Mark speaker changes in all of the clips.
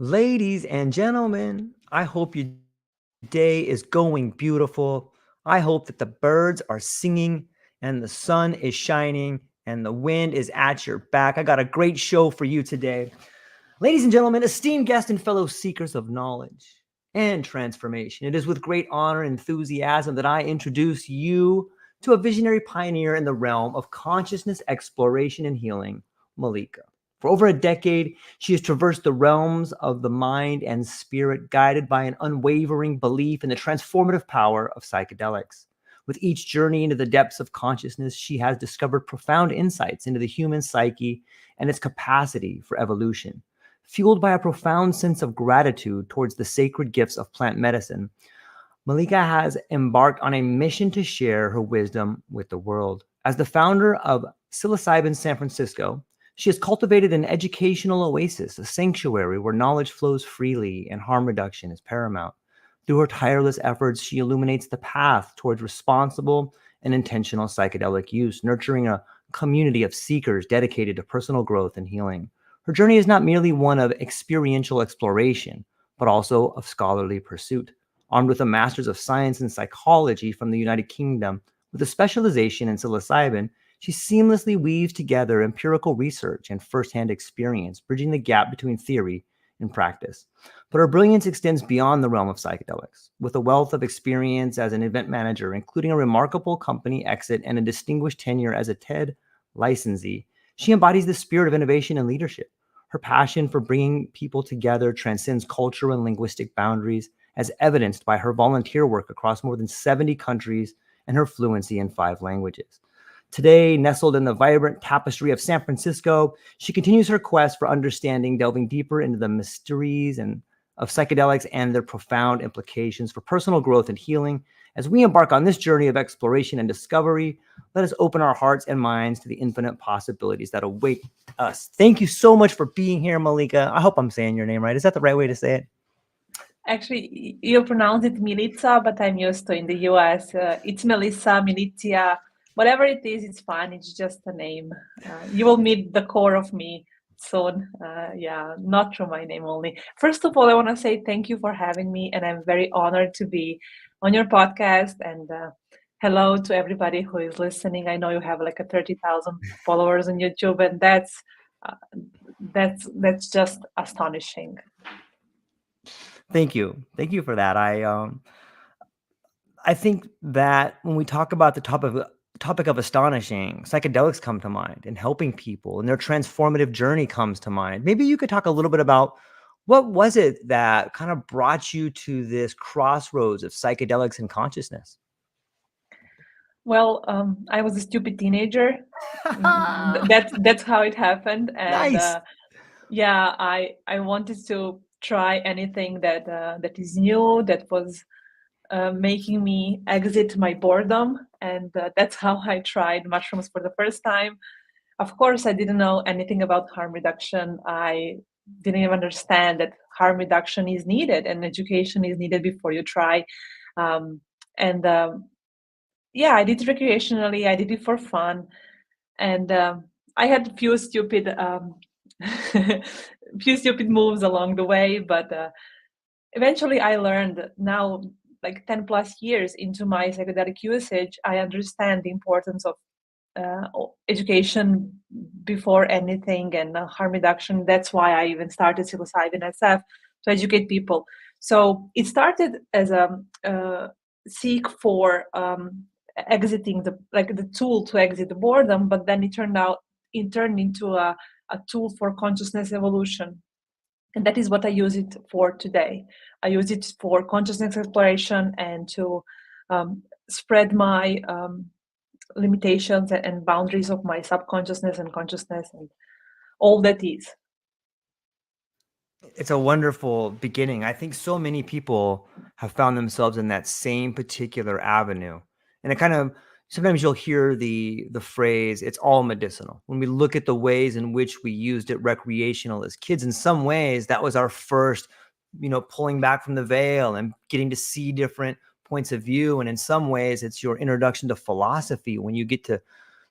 Speaker 1: Ladies and gentlemen, I hope your day is going beautiful. I hope that the birds are singing and the sun is shining and the wind is at your back. I got a great show for you today. Ladies and gentlemen, esteemed guests and fellow seekers of knowledge and transformation, it is with great honor and enthusiasm that I introduce you to a visionary pioneer in the realm of consciousness exploration and healing, Milica. For over a decade, she has traversed the realms of the mind and spirit, guided by an unwavering belief in the transformative power of psychedelics. With each journey into the depths of consciousness, she has discovered profound insights into the human psyche and its capacity for evolution. Fueled by a profound sense of gratitude towards the sacred gifts of plant medicine, Milica has embarked on a mission to share her wisdom with the world. As the founder of Psilocybin San Francisco, she has cultivated an educational oasis, a sanctuary where knowledge flows freely and harm reduction is paramount. Through her tireless efforts, she illuminates the path towards responsible and intentional psychedelic use, nurturing a community of seekers dedicated to personal growth and healing. Her journey is not merely one of experiential exploration, but also of scholarly pursuit. Armed with a master's of science in psychology from the United Kingdom, with a specialization in psilocybin, she seamlessly weaves together empirical research and firsthand experience, bridging the gap between theory and practice. But her brilliance extends beyond the realm of psychedelics. With a wealth of experience as an event manager, including a remarkable company exit and a distinguished tenure as a TED licensee, she embodies the spirit of innovation and leadership. Her passion for bringing people together transcends cultural and linguistic boundaries, as evidenced by her volunteer work across more than 70 countries and her fluency in 5 languages. Today, nestled in the vibrant tapestry of San Francisco, she continues her quest for understanding, delving deeper into the mysteries of psychedelics and their profound implications for personal growth and healing. As we embark on this journey of exploration and discovery, let us open our hearts and minds to the infinite possibilities that await us. Thank you so much for being here, Milica. I hope I'm saying your name right. Is that the right way to say it?
Speaker 2: Actually, you pronounce it Milica, but I'm used to in the US. It's Melissa, Militia, whatever it is, it's fine. It's just a name. You will meet the core of me soon. Yeah, not through my name only. First of all, I want to say thank you for having me, and I'm very honored to be on your podcast. And hello to everybody who is listening. I know you have like a 30,000 followers on YouTube, and uh, that's just astonishing.
Speaker 1: Thank you. Thank you for that. I think that when we talk about the topic of astonishing, psychedelics come to mind and helping people and their transformative journey comes to mind. Maybe you could talk a little bit about what was it that kind of brought you to this crossroads of psychedelics and consciousness?
Speaker 2: Well, I was a stupid teenager. That's how it happened, and
Speaker 1: Nice.
Speaker 2: yeah, I wanted to try anything that is new, that was making me exit my boredom, and that's how I tried mushrooms for the first time. Of course, I didn't know anything about harm reduction. I didn't even understand that harm reduction is needed and education is needed before you try. Um, and Yeah, I did it recreationally. I did it for fun, and I had a few stupid, few stupid moves along the way. But eventually, I learned. Now, like 10 plus years into my psychedelic usage, I understand the importance of education before anything and harm reduction. That's why I even started psilocybin SF to educate people. So it started as a seek for exiting the tool to exit the boredom, but then it turned into a tool for consciousness evolution. And that is what I use it for today. I use it for consciousness exploration and to spread my limitations and boundaries of my subconsciousness and consciousness and all that is.
Speaker 1: It's a wonderful beginning. I think so many people have found themselves in that same particular avenue. And it kind of sometimes you'll hear the phrase it's all medicinal. When we look at the ways in which we used it recreational as kids, in some ways that was our first, pulling back from the veil and getting to see different points of view. And in some ways it's your introduction to philosophy when you get to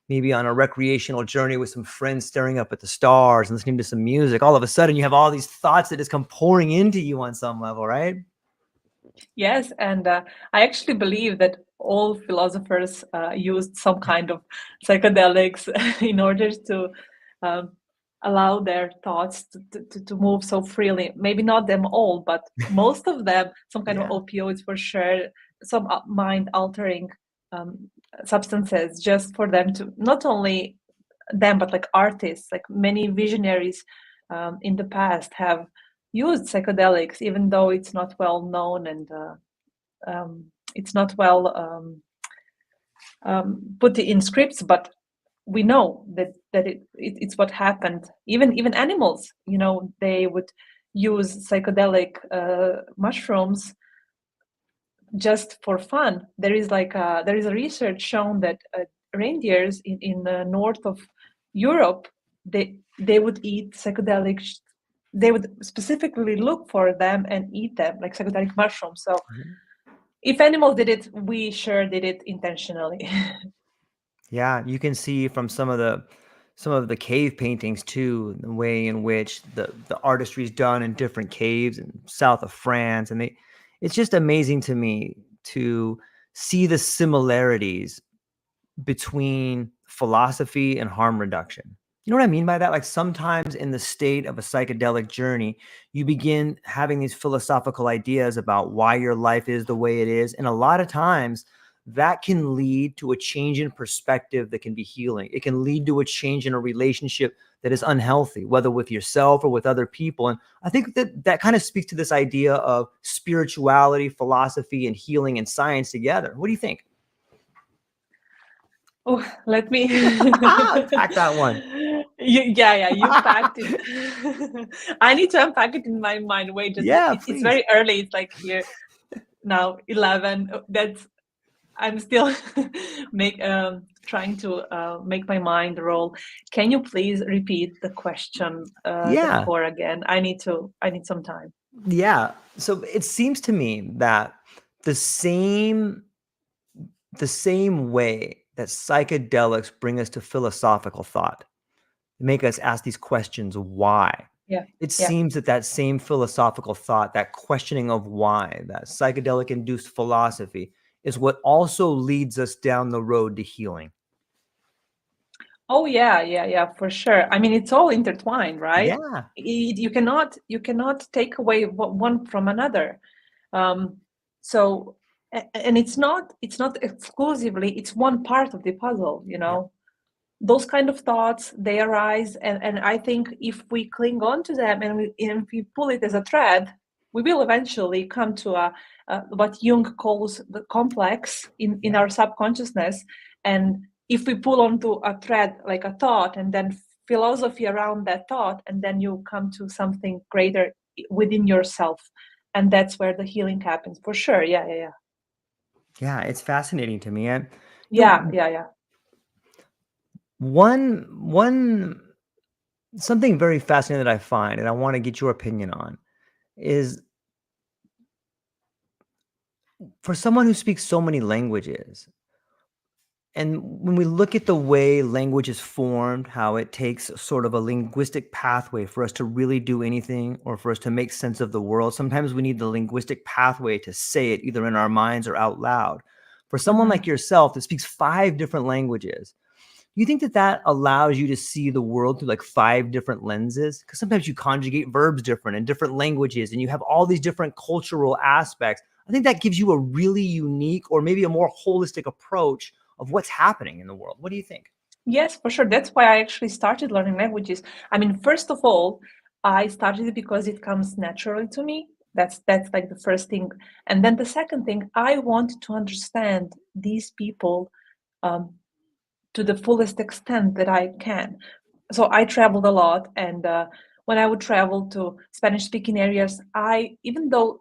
Speaker 1: maybe on a recreational journey with some friends, staring up at the stars and listening to some music, all of a sudden you have all these thoughts that just come pouring into you on some level, right?
Speaker 2: Yes, and I actually believe that all philosophers used some kind of psychedelics in order to um, allow their thoughts to move so freely. Maybe not them all, but most of them, some kind of
Speaker 1: Yeah.
Speaker 2: opioids for sure, some mind altering um, substances, just for them to, not only them, but like artists, like many visionaries in the past have used psychedelics, even though it's not well known and it's not well put in scripts, but we know that it's what happened. Even animals, they would use psychedelic mushrooms just for fun. There is a research shown that reindeers in the north of Europe, they would eat psychedelics. They would specifically look for them and eat them, like psychedelic mushrooms. So
Speaker 1: Mhm.
Speaker 2: if animals did it, we sure did it intentionally.
Speaker 1: Yeah, you can see from some of the cave paintings too, the way in which the artistry is done in different caves in south of France, and it's just amazing to me to see the similarities between philosophy and harm reduction. You know what I mean by that? Like sometimes in the state of a psychedelic journey, you begin having these philosophical ideas about why your life is the way it is. And a lot of times that can lead to a change in perspective that can be healing. It can lead to a change in a relationship that is unhealthy, whether with yourself or with other people. And I think that kind of speaks to this idea of spirituality, philosophy, and healing and science together. What do you think?
Speaker 2: Oh, let me.
Speaker 1: Unpack that one.
Speaker 2: Yeah, you packed it. I need to unpack it in my mind. Wait, just
Speaker 1: Yeah,
Speaker 2: it's
Speaker 1: please.
Speaker 2: very early. It's like here now 11. That's I'm still trying to make my mind roll. Can you please repeat the question, the
Speaker 1: Yeah.
Speaker 2: core again? I need some time.
Speaker 1: Yeah. So it seems to me that the same the same way that psychedelics bring us to philosophical thought, make us ask these questions why.
Speaker 2: Yeah,
Speaker 1: It
Speaker 2: yeah.
Speaker 1: seems that that same philosophical thought, that questioning of why, that psychedelic induced philosophy is what also leads us down the road to healing.
Speaker 2: Oh yeah, for sure. I mean, it's all intertwined, right?
Speaker 1: Yeah.
Speaker 2: You cannot take away one from another. Um, so, and it's not exclusively. It's one part of the puzzle.
Speaker 1: Yeah.
Speaker 2: Those kind of thoughts, they arise, and I think if we cling on to them and if we pull it as a thread, we will eventually come to what Jung calls the complex in
Speaker 1: Yeah.
Speaker 2: our subconsciousness. And if we pull onto a thread like a thought and then philosophy around that thought, and then you come to something greater within yourself, and that's where the healing happens for sure. Yeah.
Speaker 1: Yeah. It's fascinating to me. And
Speaker 2: Yeah, yeah, yeah.
Speaker 1: one something very fascinating that I find, and I want to get your opinion on, is for someone who speaks so many languages, and when we look at the way language is formed, how it takes sort of a linguistic pathway for us to really do anything or for us to make sense of the world, sometimes we need the linguistic pathway to say it either in our minds or out loud. For someone
Speaker 2: Mhm.
Speaker 1: like yourself that speaks 5 different languages, you think that that allows you to see the world through like 5 different lenses? Because sometimes you conjugate verbs different in different languages and you have all these different cultural aspects. I think that gives you a really unique or maybe a more holistic approach of what's happening in the world. What do you think?
Speaker 2: Yes, for sure. That's why I actually started learning languages. I mean, first of all, I started it because it comes naturally to me. That's like the first thing. And then the second thing, I want to understand these people um, to the fullest extent that I can. So I traveled a lot, and when I would travel to Spanish-speaking areas, even though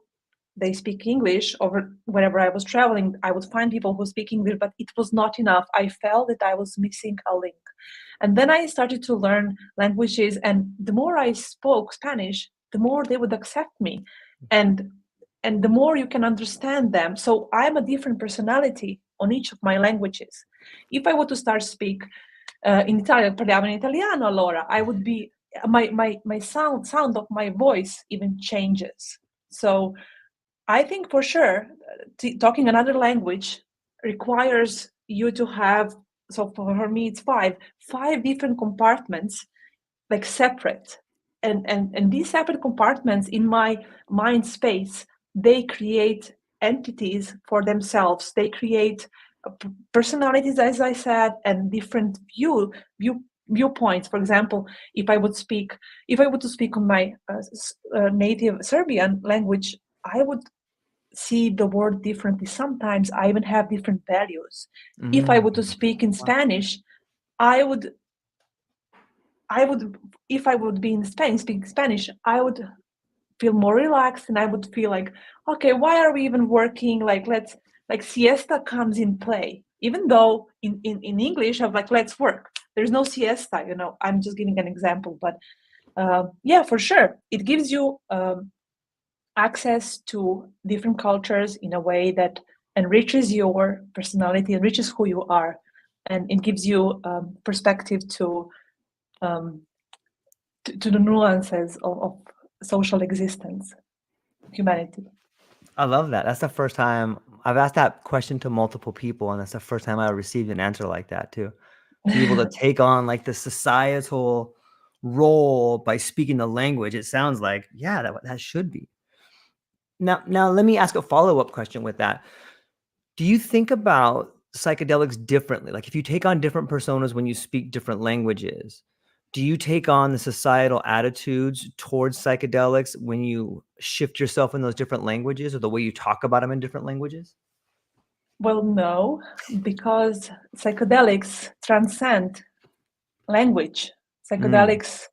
Speaker 2: they speak English over wherever I was traveling, I would find people who speak English, but it was not enough. I felt that I was missing a link. And then I started to learn languages, and the more I spoke Spanish, the more they would accept me. And and the more you can understand them. So I'm a different personality on each of my languages. If I were to start speak in Italian, parliamo in italiano, allora I would be my sound of my voice even changes. So I think for sure, talking another language requires you to have. So for me, it's five different compartments, like separate, and these separate compartments in my mind space, they create entities for themselves. They create personalities, as I said, and different viewpoints. For example, if I would to speak on my native Serbian language, I would see the word differently. Sometimes I even have different values. If I were to speak in Spanish, I would if I would be in Spain speaking Spanish, I would feel more relaxed, and I would feel like, okay, why are we even working? Like siesta comes in play. Even though in English I'm like, let's work. There's no siesta, I'm just giving an example, but yeah, for sure. It gives you access to different cultures in a way that enriches your personality, enriches who you are, and it gives you perspective um, to the nuances of social existence, humanity.
Speaker 1: I love that. That's the first time I've asked that question to multiple people, and that's the first time I received an answer like that too. Be able to take on like the societal role by speaking the language. It sounds like, yeah, that should be. Now let me ask a follow-up question with that. Do you think about psychedelics differently? Like if you take on different personas when you speak different languages, do you take on the societal attitudes towards psychedelics when you shift yourself in those different languages, or the way you talk about them in different languages?
Speaker 2: Well, no, because psychedelics transcend language. Psychedelics,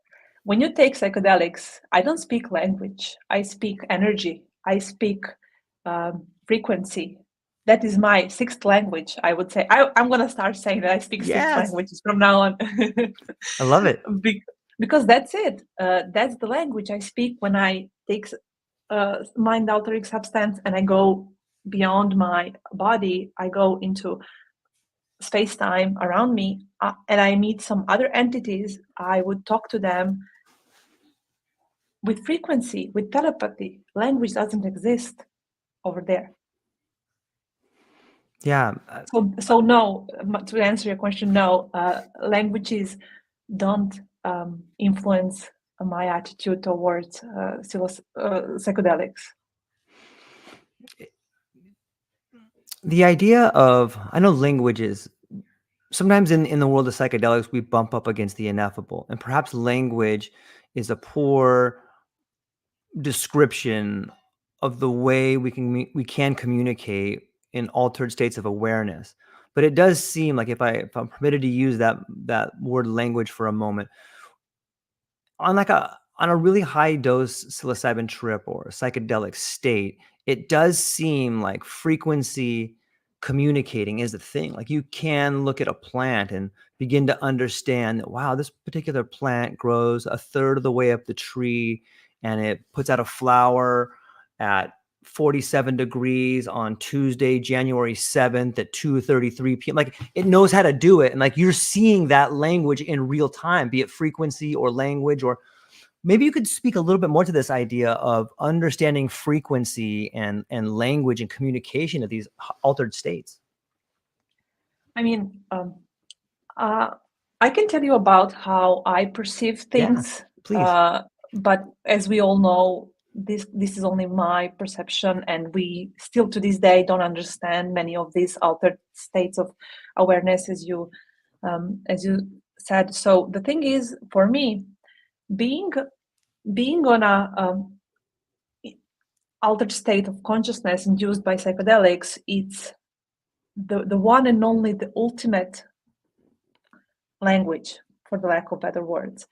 Speaker 2: when you take psychedelics, I don't speak language. I speak energy. I speak frequency. That is my sixth language, I would say. I'm going to start saying that I speak six
Speaker 1: Yes.
Speaker 2: languages from now on.
Speaker 1: I love it.
Speaker 2: Because that's it. That's the language I speak when I take mind altering substance and I go beyond my body. I go into space time around me, and I meet some other entities. I would talk to them with frequency, with telepathy. Language doesn't exist over there.
Speaker 1: Yeah.
Speaker 2: So no, to answer your question, no, languages don't influence my attitude towards psychedelics.
Speaker 1: The idea of, I know languages, sometimes in the world of psychedelics, we bump up against the ineffable, and perhaps language is a poor description of the way we can communicate in altered states of awareness. But it does seem like, if I'm permitted to use that word language for a moment, on a really high dose psilocybin trip or psychedelic state, it does seem like frequency communicating is the thing. Like you can look at a plant and begin to understand that, wow, this particular plant grows a third of the way up the tree and it puts out a flower at 47 degrees on Tuesday, January 7th at 2:33 p.m. Like it knows how to do it. And like you're seeing that language in real time, be it frequency or language. Or maybe you could speak a little bit more to this idea of understanding frequency and language and communication of these altered states.
Speaker 2: I mean, I can tell you about how I perceive things,
Speaker 1: Please.
Speaker 2: but as we all know, this is only my perception, and we still to this day don't understand many of these altered states of awareness, as you said. So the thing is, for me, being on a altered state of consciousness induced by psychedelics, it's the one and only, the ultimate language, for the lack of better words,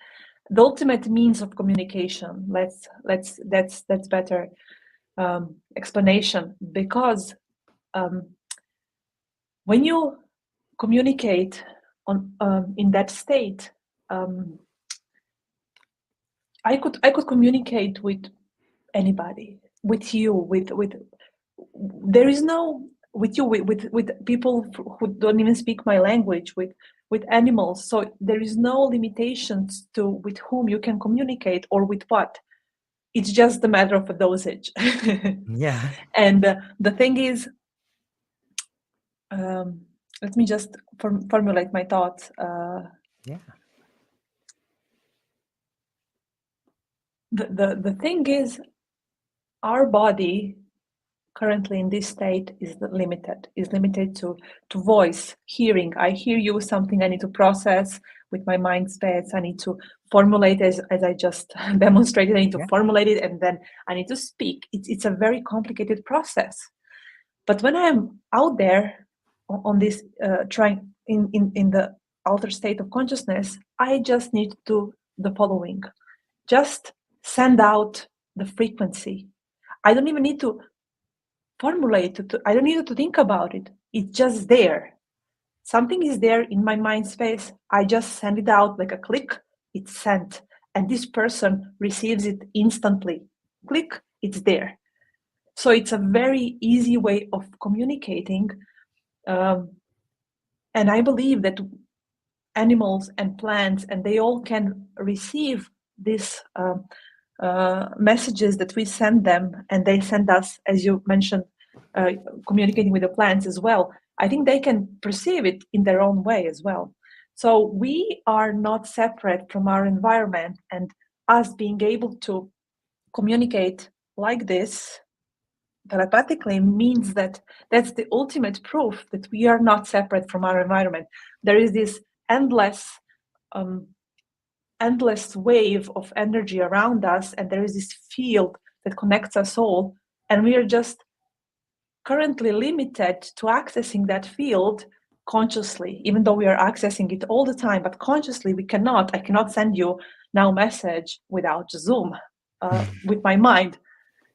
Speaker 2: the ultimate means of communication. That's better explanation, because when you communicate on in that state, I could communicate with anybody, with you, with there is no with you, with people who don't even speak my language, with with animals. So there is no limitations to with whom you can communicate or with what. It's just a matter of a dosage.
Speaker 1: Yeah.
Speaker 2: And the thing is, let me just formulate my thoughts.
Speaker 1: Yeah.
Speaker 2: The thing is, our body currently in this state is limited to voice, hearing. I hear you, something I need to process with my mind space. I need to formulate, as I just demonstrated. I need to
Speaker 1: Yeah.
Speaker 2: formulate it, and then I need to speak. It's a very complicated process. But when I'm out there on this trying in the altered state of consciousness, I just need to do the following: just send out the frequency. I don't even need to formulate it. I don't need to think about it. It's just there. Something is there in my mind space. I just send it out like a click. It's sent, and this person receives it instantly. Click, it's there. So it's a very easy way of communicating, and I believe that animals and plants, and they all can receive these messages that we send them, and they send us, as you mentioned, communicating with the plants as well. I think they can perceive it in their own way as well. So we are not separate from our environment, and us being able to communicate like this telepathically means that that's the ultimate proof that we are not separate from our environment. There is this endless um, endless wave of energy around us, and there is this field that connects us all, and we are just currently limited to accessing that field consciously, even though we are accessing it all the time. But consciously I cannot send you now message without Zoom, with my mind.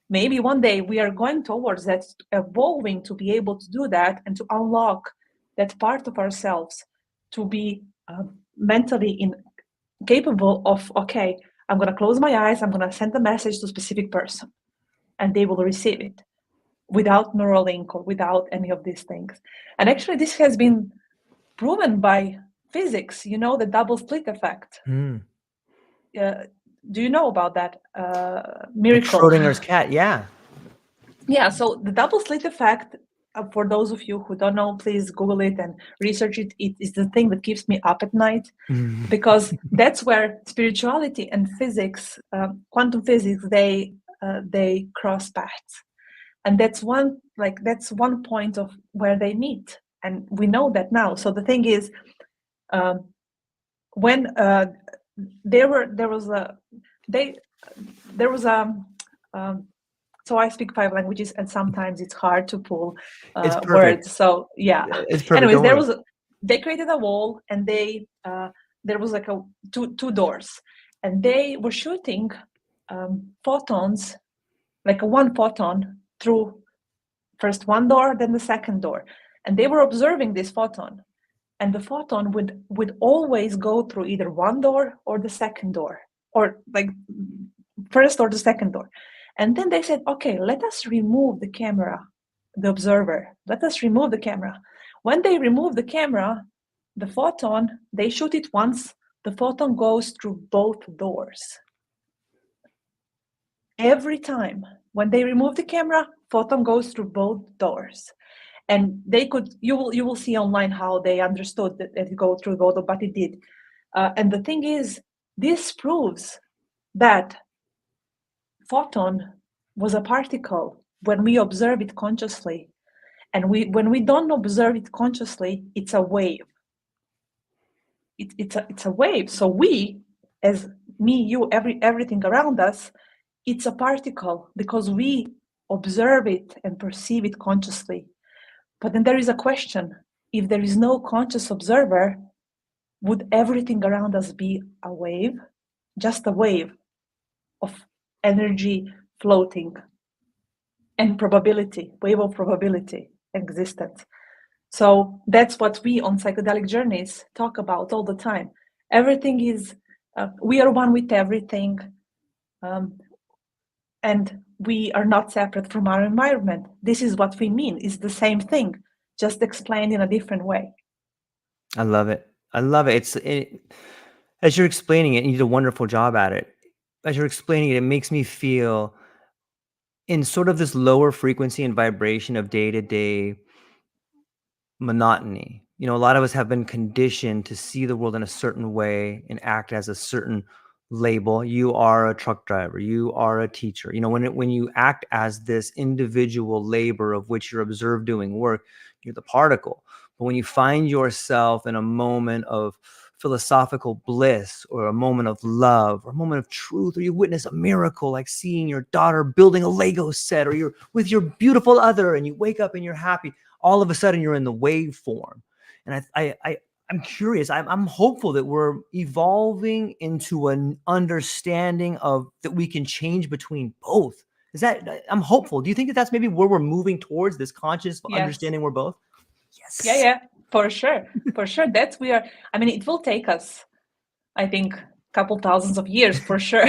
Speaker 2: Maybe one day we are going towards that, evolving to be able to do that and to unlock that part of ourselves, to be mentally capable of, okay, I'm going to close my eyes, I'm going to send a message to a specific person, and they will receive it without neural link or without any of these things. And actually this has been proven by physics, the double slit effect.
Speaker 1: Mm.
Speaker 2: Do you know about that
Speaker 1: Like
Speaker 2: miracle?
Speaker 1: Schrodinger's cat. Yeah.
Speaker 2: Yeah, so the double slit effect, for those of you who don't know, please Google it and research it. It is the thing that keeps me up at night, because that's where spirituality and physics, quantum physics, they cross paths, and that's one point of where they meet, and we know that now. So the thing is, when there was so I speak 5 languages, and sometimes it's hard to pull
Speaker 1: It's perfect.
Speaker 2: words. So yeah.
Speaker 1: It's perfect.
Speaker 2: Anyways,
Speaker 1: Don't worry.
Speaker 2: they created a wall, and there was like two doors, and they were shooting photons, like one photon through first one door, then the second door, and they were observing this photon, and the photon would always go through either one door or the second door, or like first or the second door. And then they said, okay, let us remove the camera, the observer. Let us remove the camera. When they remove the camera, the photon, they shoot it once, the photon goes through both doors. Every time. When they remove the camera, photon goes through both doors. And you will see online how they understood that it go through both, but it did. And the thing is, this proves that photon was a particle when we observe it consciously, and when we don't observe it consciously, it's a wave. It's a wave. So we, as me, you, everything around us, it's a particle because we observe it and perceive it consciously. But then there is a question: if there is no conscious observer, would everything around us be a wave? Just a wave of energy floating, and probability, wave of probability existence. So that's what we on psychedelic journeys talk about all the time. Everything is, we are one with everything, and we are not separate from our environment. This is what we mean. It's the same thing, just explained in a different way.
Speaker 1: I love it. I love it. As you're explaining it, and you did a wonderful job at it. As you're explaining it, it makes me feel in sort of this lower frequency and vibration of day-to-day monotony. You know, a lot of us have been conditioned to see the world in a certain way and act as a certain label. You are a truck driver, you are a teacher. You know, when you act as this individual labor of which you're observed doing work, you're the particle. But when you find yourself in a moment of philosophical bliss or a moment of love or a moment of truth, or you witness a miracle like seeing your daughter building a Lego set, or you're with your beautiful other and you wake up and you're happy, all of a sudden you're in the waveform. And I'm curious. I'm hopeful that we're evolving into an understanding of that we can change between both. Is that I'm hopeful. Do you think that that's maybe where we're moving towards, this conscious
Speaker 2: Yes.
Speaker 1: understanding we're both?
Speaker 2: Yeah,
Speaker 1: Yes.
Speaker 2: yeah, for sure. For sure. That's we are. I mean, it will take us, I think, couple thousands of years for sure.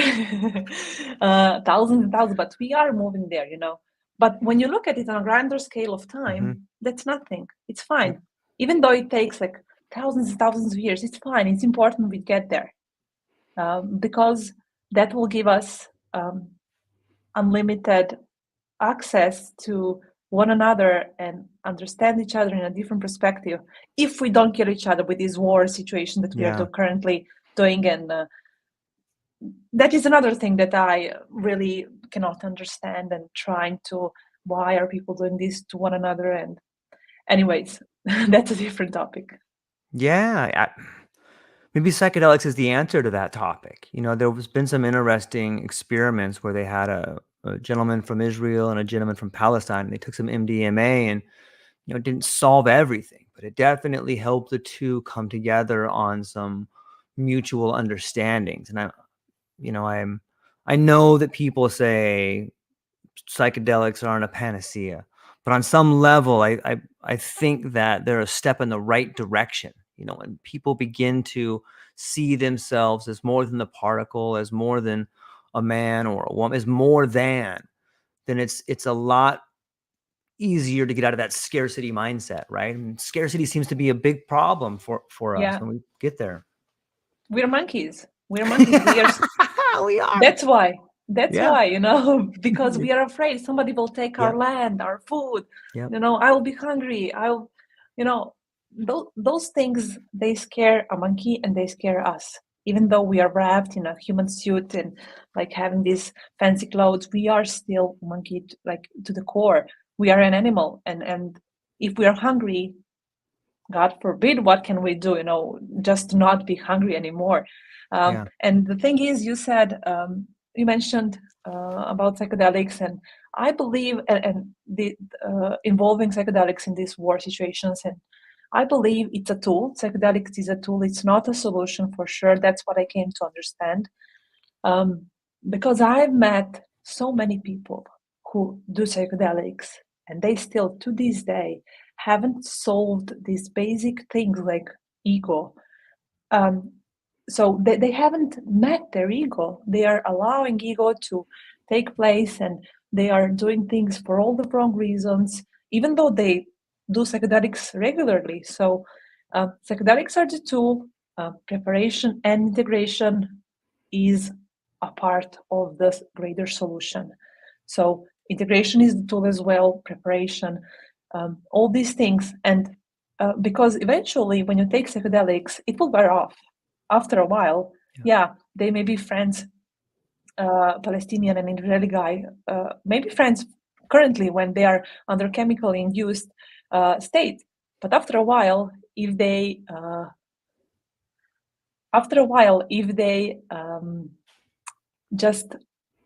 Speaker 2: Thousands and thousands, but we are moving there, you know. But when you look at it on a grander scale of
Speaker 1: Mm-hmm.
Speaker 2: time, that's nothing. It's
Speaker 1: Yep.
Speaker 2: fine. Even though it takes like thousands and thousands of years, it's fine. It's important we get there, because that will give us unlimited access to one another and understand each other in a different perspective if we don't kill each other with this war situation that we are
Speaker 1: Yeah.
Speaker 2: currently doing. And that is another thing that I really cannot understand, and trying to, why are people doing this to one another? And anyways, that's a different topic.
Speaker 1: Yeah. Maybe psychedelics is the answer to that topic. You know, there has been some interesting experiments where they had a gentleman from Israel and a gentleman from Palestine, and they took some MDMA, and you know, it didn't solve everything, but it definitely helped the two come together on some mutual understandings. And I know that people say psychedelics aren't a panacea, but on some level, I think that they're a step in the right direction. You know, when people begin to see themselves as more than the particle, as more than a man or a woman, as more than, then it's a lot easier to get out of that scarcity mindset, right? And scarcity seems to be a big problem for us
Speaker 2: Yeah,
Speaker 1: when we get there.
Speaker 2: we're monkeys. We're monkeys. We are.
Speaker 1: We are.
Speaker 2: That's why. That's
Speaker 1: Yeah.
Speaker 2: why, you know, because we are afraid somebody will take our
Speaker 1: Yep.
Speaker 2: land, our food.
Speaker 1: Yep.
Speaker 2: You know, I will be hungry. I'll, you know, those things, they scare a monkey and they scare us. Even though we are wrapped in a human suit and like having these fancy clothes, we are still monkey, like to the core. We are an animal, and if we are hungry, God forbid, what can we do? You know, just not be hungry anymore.
Speaker 1: Yeah.
Speaker 2: And the thing is, you said, you mentioned about psychedelics, and I believe, and the involving psychedelics in these war situations, and I believe it's a tool. Psychedelics is a tool. It's not a solution for sure. That's what I came to understand. Um, because I've met so many people who do psychedelics, and they still, to this day, haven't solved these basic things like ego. Um, so they haven't met their ego. They are allowing ego to take place, and they are doing things for all the wrong reasons, even though they do psychedelics regularly. So psychedelics are the tool. Preparation and integration is a part of the greater solution. So integration is the tool as well, preparation, all these things. And because eventually when you take psychedelics, it will wear off after a while.
Speaker 1: Yeah.
Speaker 2: Yeah, they may be friends, Palestinian and Israeli guy, maybe friends currently when they are under chemically induced state. But after a while, if they just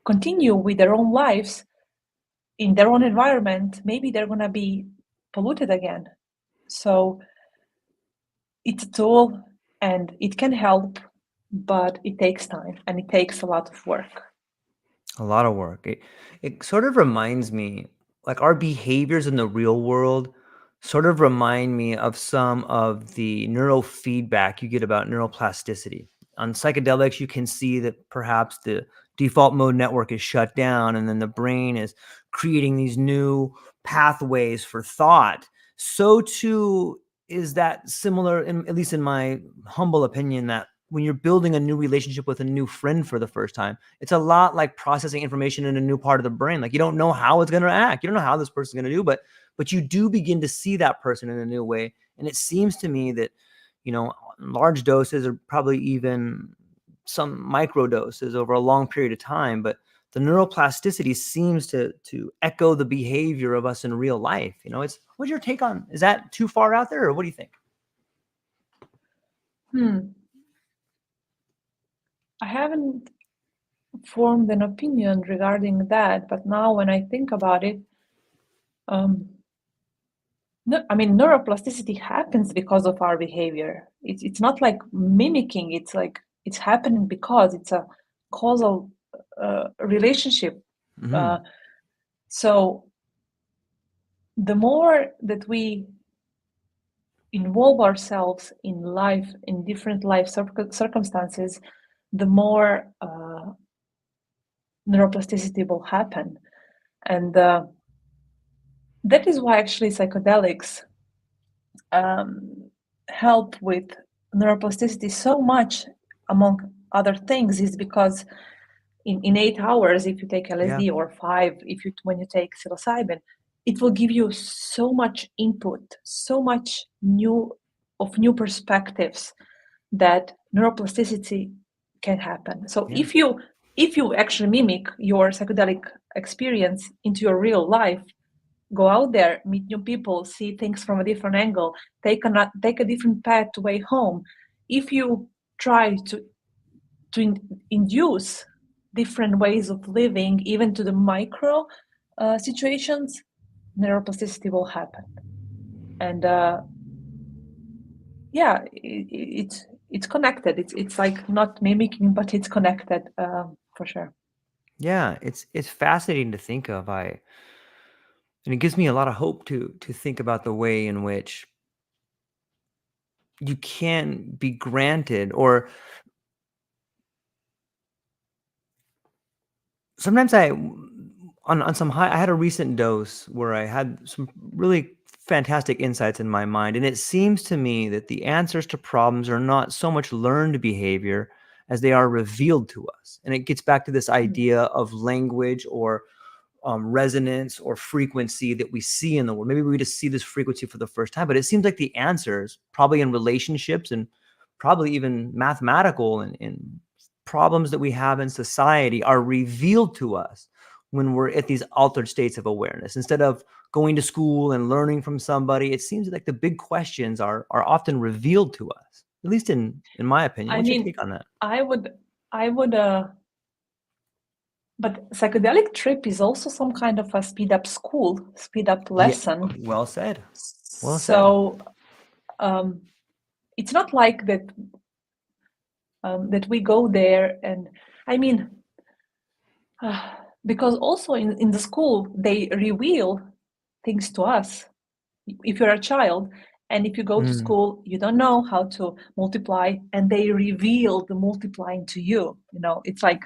Speaker 2: continue with their own lives in their own environment, maybe they're going to be polluted again. So it's a tool and it can help, but it takes time and it takes a lot of work.
Speaker 1: A lot of work. It sort of reminds me, like our behaviors in the real world sort of remind me of some of the neurofeedback you get about neuroplasticity. On psychedelics, you can see that perhaps the default mode network is shut down, and then the brain is creating these new pathways for thought. So too is that similar, at least in my humble opinion, that when you're building a new relationship with a new friend for the first time, it's a lot like processing information in a new part of the brain. Like, you don't know how it's going to act. You don't know how this person's going to do, but you do begin to see that person in a new way. And it seems to me that, large doses, or probably even some micro doses over a long period of time, but the neuroplasticity seems to echo the behavior of us in real life. What's your take on? Is that too far out there, or what do you think?
Speaker 2: I haven't formed an opinion regarding that, but now when I think about it, neuroplasticity happens because of our behavior. It's not like mimicking. It's like it's happening because it's a causal relationship.
Speaker 1: Mm-hmm.
Speaker 2: So the more that we involve ourselves in life, in different life circumstances, the more neuroplasticity will happen. And that is why actually psychedelics help with neuroplasticity so much, among other things, is because in 8 hours, if you take LSD, or 5 when you take psilocybin, it will give you so much input, so much new perspectives, that neuroplasticity can happen. So if you actually mimic your psychedelic experience into your real life, go out there, meet new people, see things from a different angle, take a different path to way home. If you try to induce different ways of living, even to the micro situations, neuroplasticity will happen. And it's connected. It's like not mimicking, but it's connected, for sure.
Speaker 1: Yeah, it's fascinating to think of. And it gives me a lot of hope to think about the way in which you can be granted, or sometimes on some high, I had a recent dose where I had some really fantastic insights in my mind. And it seems to me that the answers to problems are not so much learned behavior as they are revealed to us. And it gets back to this idea of language, or resonance, or frequency that we see in the world. Maybe we just see this frequency for the first time, but it seems like the answers, probably in relationships, and probably even mathematical and problems that we have in society, are revealed to us when we're at these altered states of awareness. Instead of going to school and learning from somebody, it seems like the big questions are often revealed to us, at least in my opinion. What's your take on that?
Speaker 2: I would but psychedelic trip is also some kind of a speed up school, speed up lesson.
Speaker 1: Yeah, well said. Well said.
Speaker 2: So it's not like that that we go there, and because also in the school they reveal things to us. If you're a child and if you go to school, you don't know how to multiply, and they reveal the multiplying to you. It's like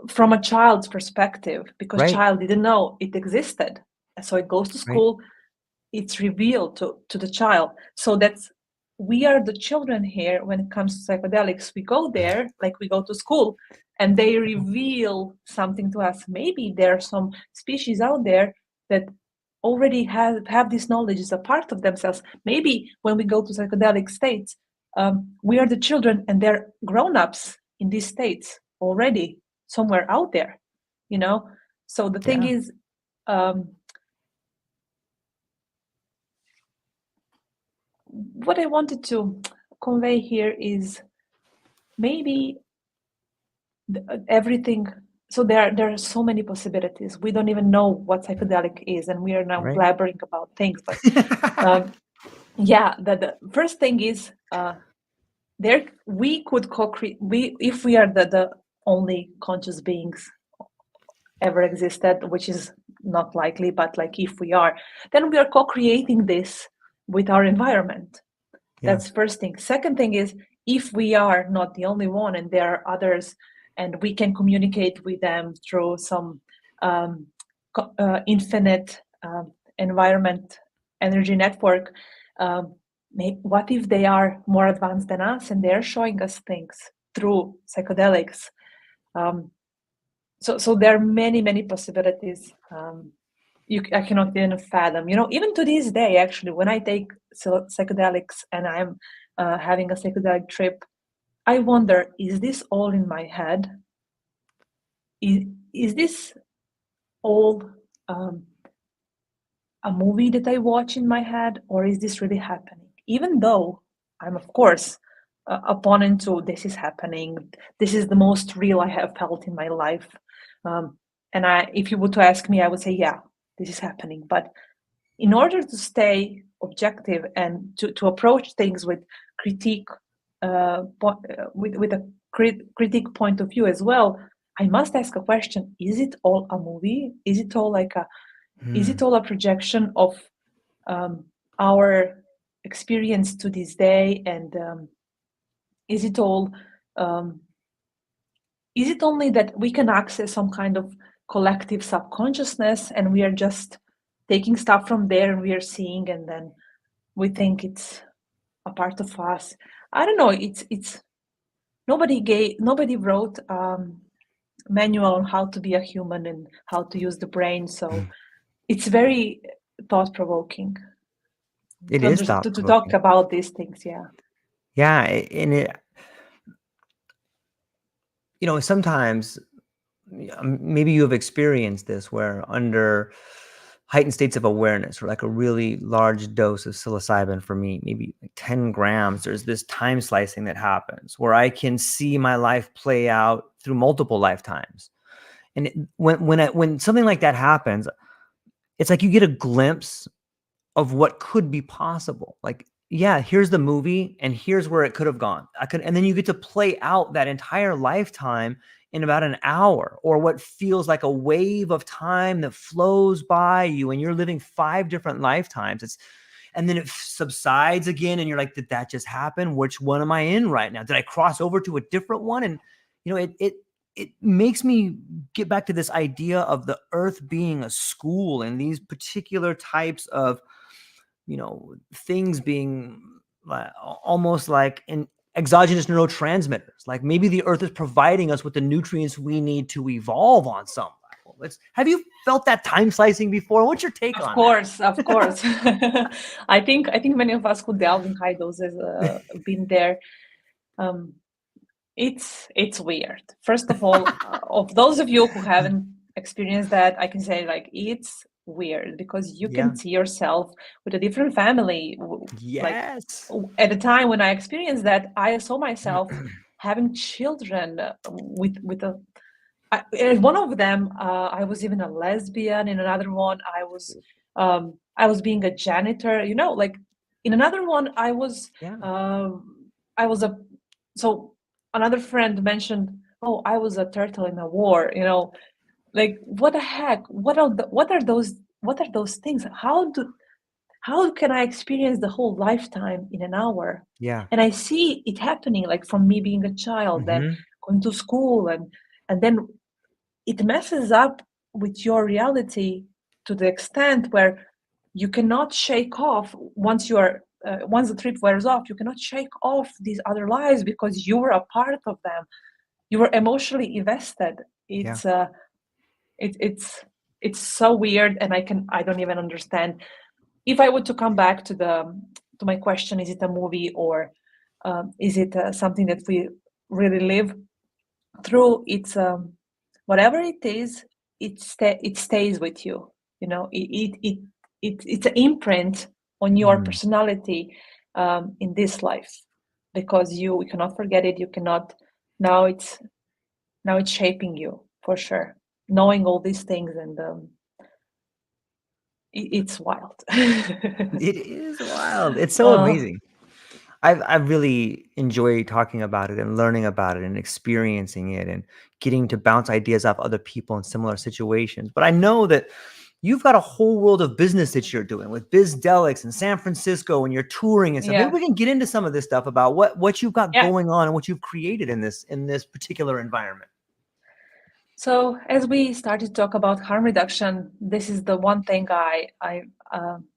Speaker 2: from a child's perspective, because
Speaker 1: Right.
Speaker 2: child didn't know it existed. So it goes to school, it's revealed to the child. So we are the children here when it comes to psychedelics. We go there like we go to school, and they reveal something to us. Maybe there are some species out there that already have this knowledge as a part of themselves. Maybe when we go to psychedelic states, we are the children and they're grown-ups in these states already, somewhere out there. So the thing is, what I wanted to convey here is maybe everything. So there are so many possibilities. We don't even know what psychedelic is, and we are now blabbering about things. But the first thing is there we could co-create. If we are the only conscious beings ever existed, which is not likely, but like if we are, then we are co-creating this with our environment. That's first thing. Second thing is, if we are not the only one and there are others, and we can communicate with them through some infinite environment energy network, um, what if they are more advanced than us and they're showing us things through psychedelics? Um, so there are many possibilities. I cannot even fathom. Even to this day, actually, when I take psychedelics and I'm having a psychedelic trip, I wonder: is this all in my head? Is this all um, a movie that I watch in my head, or is this really happening? Even though I'm, of course, opponent to this is happening. This is the most real I have felt in my life. Um, and if you were to ask me, I would say, yeah, this is happening. But in order to stay objective and to approach things with critique, with a critique point of view as well, I must ask a question: is it all a movie? Is it all a projection of um, our experience to this day? And is it all um, is it only that we can access some kind of collective subconsciousness and we are just taking stuff from there and we are seeing, and then we think it's a part of us? I don't know. It's nobody wrote manual on how to be a human and how to use the brain, so it's very thought provoking
Speaker 1: It
Speaker 2: to
Speaker 1: is thought
Speaker 2: to talk
Speaker 1: provoking.
Speaker 2: about these things. Yeah.
Speaker 1: Yeah, and sometimes maybe you have experienced this where under heightened states of awareness, or like a really large dose of psilocybin, for me, maybe like 10 grams, there's this time slicing that happens where I can see my life play out through multiple lifetimes. And when something like that happens, it's like you get a glimpse of what could be possible. Like, yeah, here's the movie and here's where it could have gone. And then you get to play out that entire lifetime in about an hour, or what feels like a wave of time that flows by you, and you're living 5 different lifetimes. And then it subsides again, and you're like, did that just happen? Which one am I in right now? Did I cross over to a different one? And it makes me get back to this idea of the earth being a school, and these particular types of things being almost like in exogenous neurotransmitters. Like maybe the earth is providing us with the nutrients we need to evolve on some level. Have you felt that time slicing before? What's your take on that?
Speaker 2: Of course. I think many of us who delve in high doses been there. Um, it's weird. First of all, of those of you who haven't experienced that, I can say like it's weird because you
Speaker 1: Yeah.
Speaker 2: can see yourself with a different family. Like
Speaker 1: Yes.
Speaker 2: at the time when I experienced that, I saw myself having children with a. In one of them, I was even a lesbian. In another one, I was being a janitor. Like in another one,
Speaker 1: Yeah.
Speaker 2: I was a so another friend mentioned, oh, I was a turtle in a war. Like what the heck? What are those things? How can I experience the whole lifetime in an hour?
Speaker 1: Yeah.
Speaker 2: And I see it happening, like from me being a child, then
Speaker 1: Mm-hmm.
Speaker 2: going to school, and then it messes up with your reality to the extent where you cannot shake off once the trip wears off. You cannot shake off these other lives because you were a part of them. You were emotionally invested.
Speaker 1: Yeah.
Speaker 2: It's so weird, and I don't even understand. If I were to come back to my question, is it a movie or is it something that we really live through? It's whatever it is, it stays with you. It's an imprint on your
Speaker 1: Mm.
Speaker 2: personality in this life, because you cannot forget it. You cannot. Now it's now it's shaping you for sure, knowing all these things, and it's wild.
Speaker 1: It is wild. It's so
Speaker 2: uh,
Speaker 1: amazing. I really enjoy talking about it and learning about it and experiencing it and getting to bounce ideas off other people in similar situations. But I know that you've got a whole world of business that you're doing with Bizdelics in San Francisco, and you're touring and stuff. Maybe
Speaker 2: yeah,
Speaker 1: we can get into some of this stuff about what you've got
Speaker 2: yeah.
Speaker 1: going on and what you've created in this particular environment.
Speaker 2: So as we started to talk about harm reduction, this is the one thing I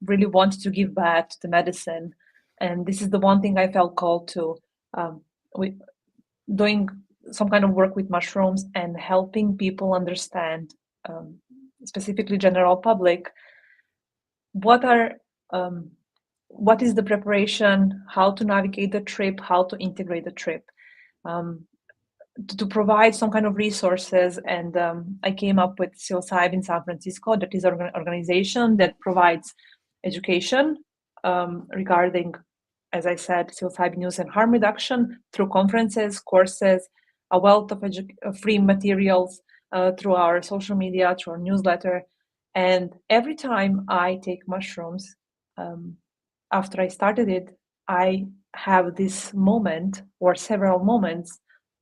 Speaker 2: really wanted to give back to the medicine, and this is the one thing I felt called to, um, with doing some kind of work with mushrooms and helping people understand, um, specifically general public, what are um, what is the preparation, how to navigate the trip, how to integrate the trip. Um, to provide some kind of resources. And I came up with Psilocybin San Francisco, that is an organization that provides education regarding, as I said, psilocybin use and harm reduction through conferences, courses, a wealth of free materials through our social media, through our newsletter. And every time I take mushrooms, um, after I started it, I have this moment or several moments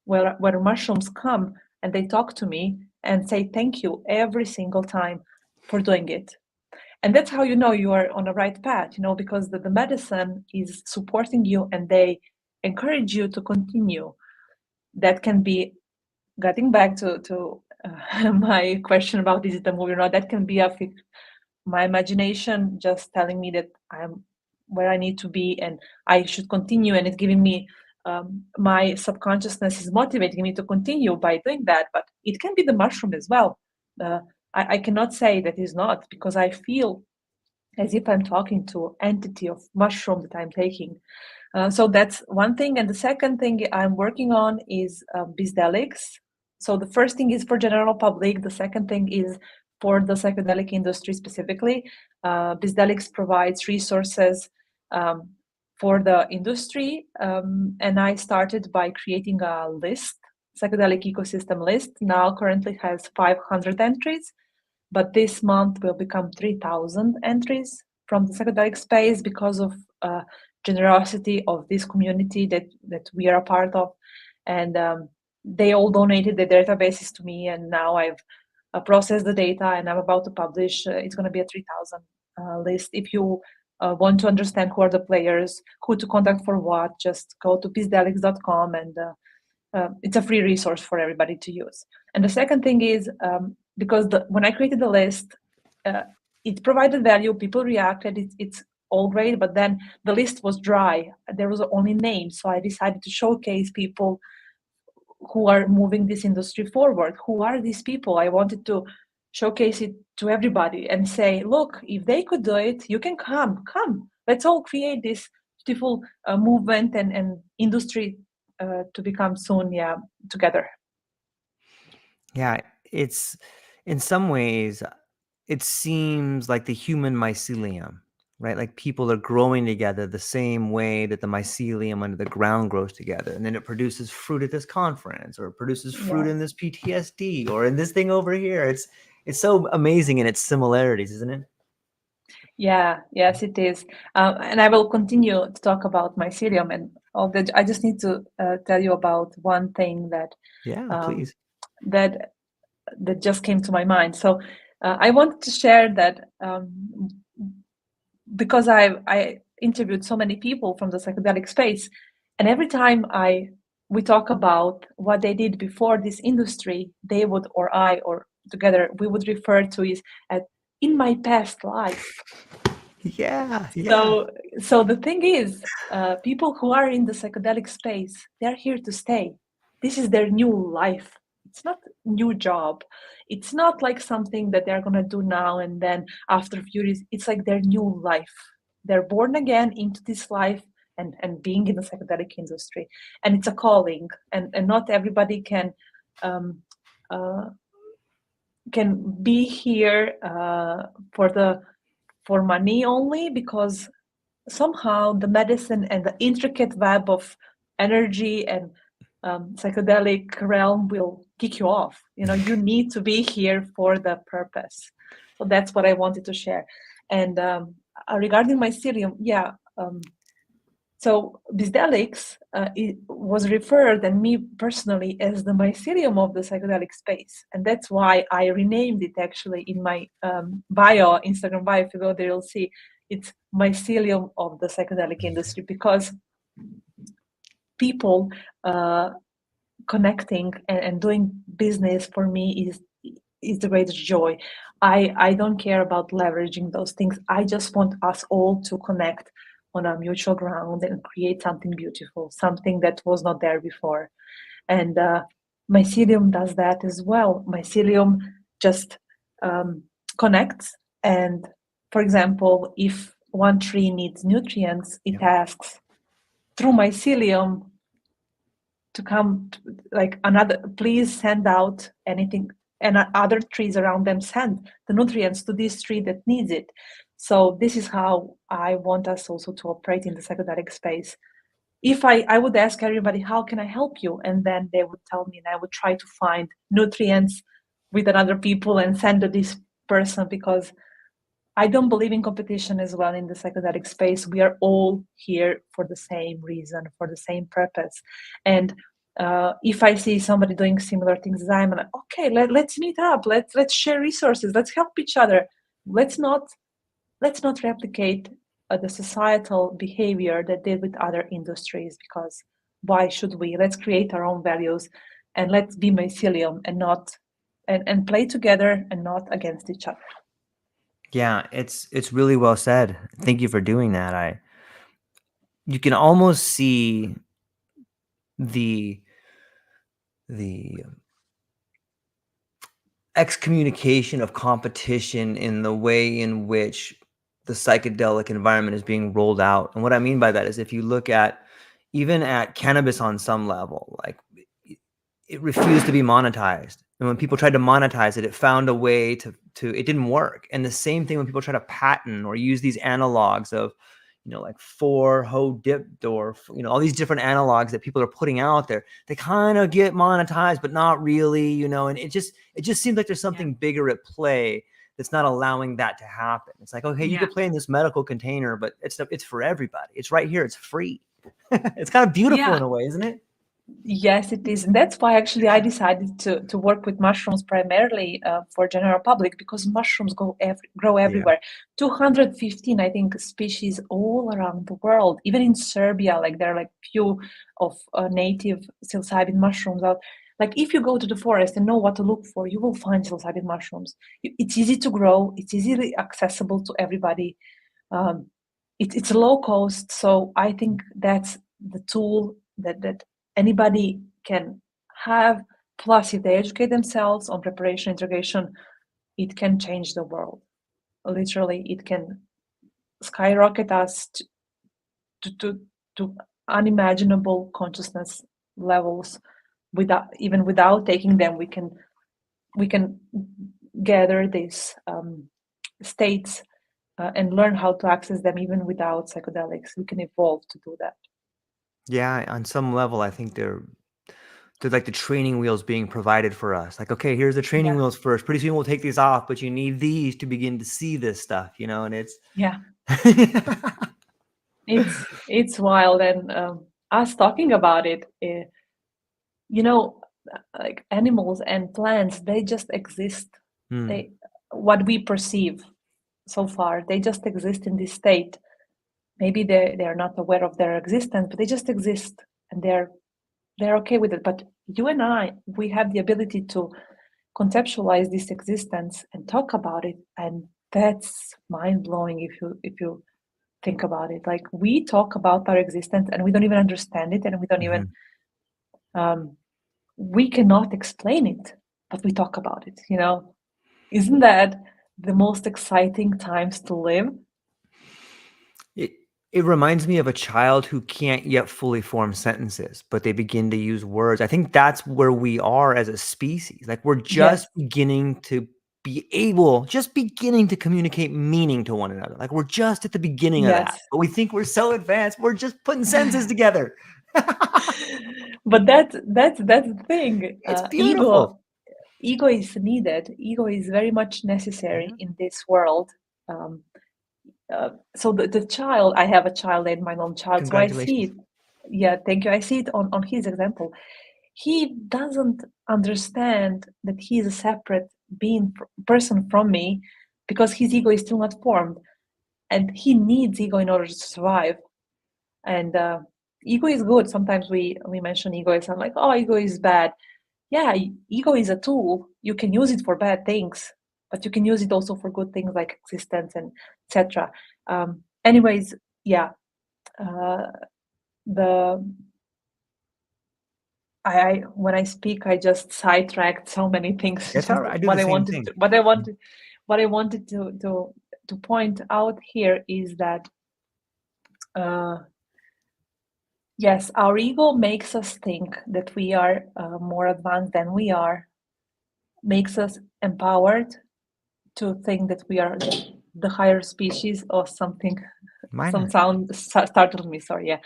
Speaker 2: where mushrooms come and they talk to me and say thank you every single time for doing it. And that's how you know you are on the right path, because the medicine is supporting you and they encourage you to continue. That can be, getting back to my question about is it a movie or not, that can be my imagination just telling me that I'm where I need to be and I should continue, and it's giving me, my subconsciousness is motivating me to continue by doing that. But it can be the mushroom as well. Uh, I cannot say that is not, because I feel as if I'm talking to entity of mushroom that I'm taking. So that's one thing. And the second thing I'm working on is psychedelics. So the first thing is for general public. The second thing is for the psychedelic industry specifically. Psychedelics provides resources um, for the industry. And I started by creating a list, psychedelic ecosystem list. Now currently has 500 entries, but this month will become 3,000 entries from the psychedelic space because of generosity of this community that we are a part of. And they all donated their databases to me, and now I've processed the data and I'm about to publish. It's going to be a 3,000 list. If you want to understand who are the players, who to contact for what, just go to psychedelics.com, and it's a free resource for everybody to use. And the second thing is, because when I created the list, uh, it provided value, people reacted, it's all great, but then the list was dry. There was only names. So I decided to showcase people who are moving this industry forward. Who are these people? I wanted to showcase it to everybody and say, look, if they could do it, you can come. Let's all create this beautiful movement and industry to become soon, together.
Speaker 1: Yeah, it's in some ways, it seems like the human mycelium, right? Like people are growing together the same way that the mycelium under the ground grows together. And then it produces fruit at this conference, or it produces fruit
Speaker 2: Yeah.
Speaker 1: in this PTSD, or in this thing over here. It's so amazing in its similarities, isn't it?
Speaker 2: Yeah, yes, it is. And I will continue to talk about mycelium and all that. I just need to tell you about one thing
Speaker 1: Yeah,
Speaker 2: um,
Speaker 1: please.
Speaker 2: that that just came to my mind. So I wanted to share that because I interviewed so many people from the psychedelic space, and every time we talk about what they did before this industry, they would, or I, or together we would refer to is at in my past life.
Speaker 1: Yeah, yeah.
Speaker 2: So, so the thing is, people who are in the psychedelic space, they're here to stay. This is their new life. It's not new job. It's not like something that they're gonna do now and then after a few years. It's like their new life. They're born again into this life and being in the psychedelic industry, and it's a calling. And not everybody um, uh, can be here for money only, because somehow the medicine and the intricate web of energy and psychedelic realm will kick you off. You need to be here for the purpose. So that's what I wanted to share. And regarding mycelium, yeah. So psychedelics it was referred, and me personally, as the mycelium of the psychedelic space, and that's why I renamed it. Actually, in my Instagram bio, if you go there, you'll see it's mycelium of the psychedelic industry, because people uh, connecting and doing business for me is the greatest joy. I don't care about leveraging those things. I just want us all to connect on a mutual ground and create something beautiful, something that was not there before. And mycelium does that as well. Mycelium just connects, and for example, if one tree needs nutrients, it
Speaker 1: Yep.
Speaker 2: asks through mycelium to come like another, please send out anything, and other trees around them send the nutrients to this tree that needs it. So this is how I want us also to operate in the psychedelic space. If I would ask everybody, how can I help you, and then they would tell me, and I would try to find nutrients with another people and send to this person, because I don't believe in competition as well in the psychedelic space. We are all here for the same reason, for the same purpose. And if I see somebody doing similar things as I'm like, okay, let's meet up. Let's share resources. Let's help each other. Let's not replicate the societal behavior that did with other industries, because why should we? Let's create our own values, and let's be mycelium and not and play together and not against each other.
Speaker 1: Yeah, it's really well said. Thank you for doing that. You can almost see the the excommunication of competition in the way in which the psychedelic environment is being rolled out. And what I mean by that is, if you look at even at cannabis on some level, like it refused to be monetized. And when people tried to monetize it, it found a way to it didn't work. And the same thing when people try to patent or use these analogs of, like four ho dipped, or all these different analogs that people are putting out there, they kind of get monetized, but not really, and it just seems like there's something bigger at play that's not allowing that to happen. It's like, okay, you could play in this medical container, but it's for everybody. It's right here. It's free. It's kind of beautiful in a way, isn't it?
Speaker 2: Yes, it is. And that's why actually I decided to work with mushrooms primarily for general public, because mushrooms grow
Speaker 1: Yeah.
Speaker 2: everywhere. 215, I think, species all around the world. Even in Serbia, like there are like few of native psilocybin mushrooms out. Like if you go to the forest and know what to look for, you will find psilocybin mushrooms. It's easy to grow. It's easily accessible to everybody. Um, it's low cost. So I think that's the tool that anybody can have. Plus, if they educate themselves on preparation, integration, it can change the world. Literally, it can skyrocket us to unimaginable consciousness levels. Without taking them, we can gather these states and learn how to access them even without psychedelics. We can evolve to do that.
Speaker 1: Yeah, on some level, I think they're like the training wheels being provided for us. Like, okay, here's the training
Speaker 2: Yeah,
Speaker 1: wheels first. Pretty soon we'll take these off, but you need these to begin to see this stuff, and it's
Speaker 2: yeah. It's wild, and us talking about it, you know, like animals and plants, they just exist.
Speaker 1: Hmm.
Speaker 2: They what we perceive so far, they just exist in this state. Maybe they're not aware of their existence, but they just exist, and they're okay with it. But you and I, we have the ability to conceptualize this existence and talk about it, and that's mind blowing if you think about it. Like we talk about our existence and we don't even understand it, and we don't even
Speaker 1: Mhm.
Speaker 2: um, we cannot explain it, but we talk about it. Isn't that the most exciting times to live?
Speaker 1: It it reminds me of a child who can't yet fully form sentences, but they begin to use words. I think that's where we are as a species. Like we're
Speaker 2: Yes,
Speaker 1: just beginning to communicate meaning to one another. Like we're just at the beginning of that.
Speaker 2: yes.
Speaker 1: But we think we're so advanced. We're just putting sentences together.
Speaker 2: But that's the thing.
Speaker 1: It's
Speaker 2: Ego
Speaker 1: beautiful.
Speaker 2: ego is needed. Ego is very much necessary
Speaker 1: Yeah.
Speaker 2: in this world. Um, so the child, I have a child and my own child, so I see
Speaker 1: Congratulations.
Speaker 2: it. Yeah, thank you. I see it on his example. He doesn't understand that he is a separate person from me, because his ego is still not formed, and he needs ego in order to survive. And ego is good. Sometimes we mention ego as like, oh, ego is bad. Yeah, ego is a tool. You can use it for bad things, but you can use it also for good things like existence and etc. Anyways, yeah, uh, the I when I speak, I just sidetracked so many things.
Speaker 1: It's all
Speaker 2: Just
Speaker 1: right. I do
Speaker 2: what
Speaker 1: the
Speaker 2: I
Speaker 1: same
Speaker 2: wanted
Speaker 1: thing.
Speaker 2: to, what I wanted to point out here is that uh, yes, our ego makes us think that we are more advanced than we are, makes us empowered to think that we are the higher species or something. Some
Speaker 1: Minor.
Speaker 2: sound startled me. Sorry. Yeah,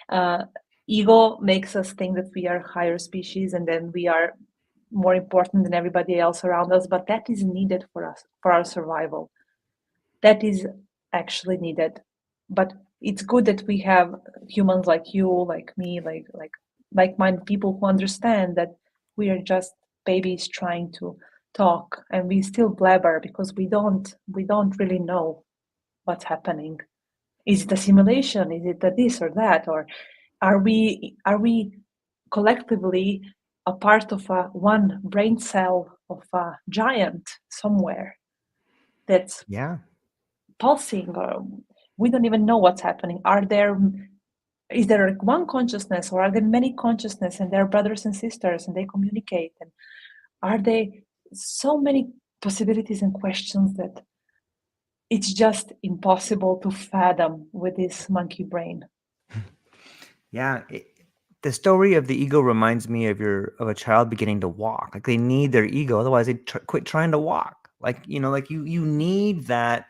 Speaker 2: uh, ego makes us think that we are higher species and then we are more important than everybody else around us. But that is needed for us for our survival. That is actually needed. But it's good that we have humans like you, like me, like-minded people who understand that we are just babies trying to talk, and we still blabber because we don't really know what's happening. Is it a simulation? Is it a this or that? Or are we collectively a part of a one brain cell of a giant somewhere that's
Speaker 1: Yeah.
Speaker 2: pulsing, or we don't even know what's happening? Is there like one consciousness, or are there many consciousness and they're brothers and sisters and they communicate? And are they so many possibilities and questions that it's just impossible to fathom with this monkey brain?
Speaker 1: Yeah. The story of the ego reminds me of a child beginning to walk. Like they need their ego, otherwise they quit trying to walk. Like like you need that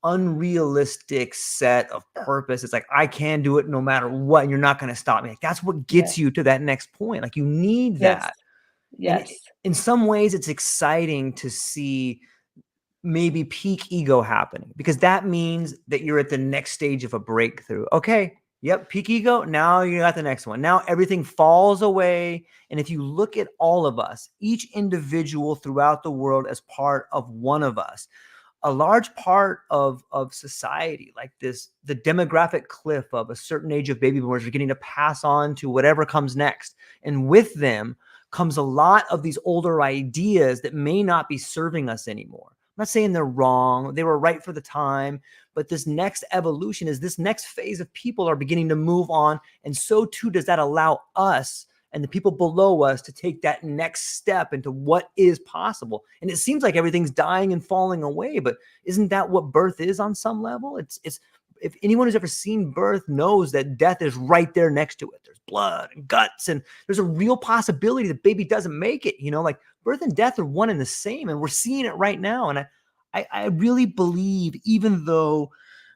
Speaker 1: unrealistic set of purpose. It's like I can do it no matter what, and you're not going to stop me. Like that's what gets
Speaker 2: Yes,
Speaker 1: you to that next point. Like you need
Speaker 2: yes,
Speaker 1: that, and
Speaker 2: yes,
Speaker 1: in some ways, it's exciting to see maybe peak ego happening because that means that you're at the next stage of a breakthrough. Okay, yep, peak ego. Now you got the next one. Now everything falls away. And if you look at all of us, each individual throughout the world as part of one of us, a large part of society, like the demographic cliff of a certain age of baby boomers are getting to pass on to whatever comes next. And with them comes a lot of these older ideas that may not be serving us anymore. I'm not saying they're wrong. They were right for the time, but this next evolution is this next phase of people are beginning to move on. And so too does that allow us and the people below us to take that next step into what is possible. And it seems like everything's dying and falling away, but isn't that what birth is on some level? It's if anyone who's ever seen birth knows that death is right there next to it. There's blood and guts, and there's a real possibility the baby doesn't make it. Like birth and death are one and the same, and we're seeing it right now. And I really believe, even though